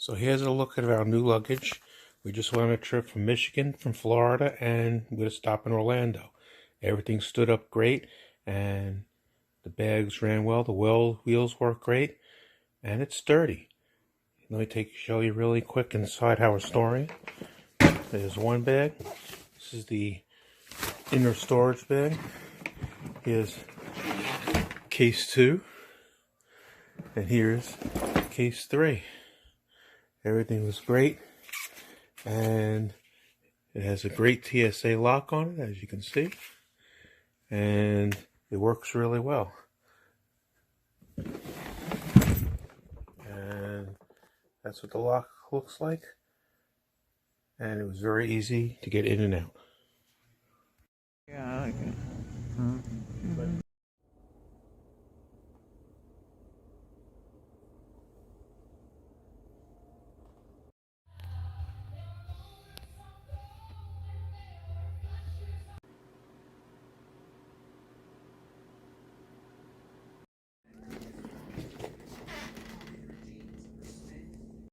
So here's a look at our new luggage. We just went on a trip from Michigan, from Florida, and with a stop in Orlando. Everything stood up great, and the bags ran well. The wheels work great, and it's sturdy. Let me show you really quick inside how we're storing. There's one bag. This is the inner storage bag. Here's case 2, and here's case 3. Everything was great, and it has a great TSA lock on it, as you can see, and it works really well. And that's what the lock looks like, and it was very easy to get in and out. Yeah.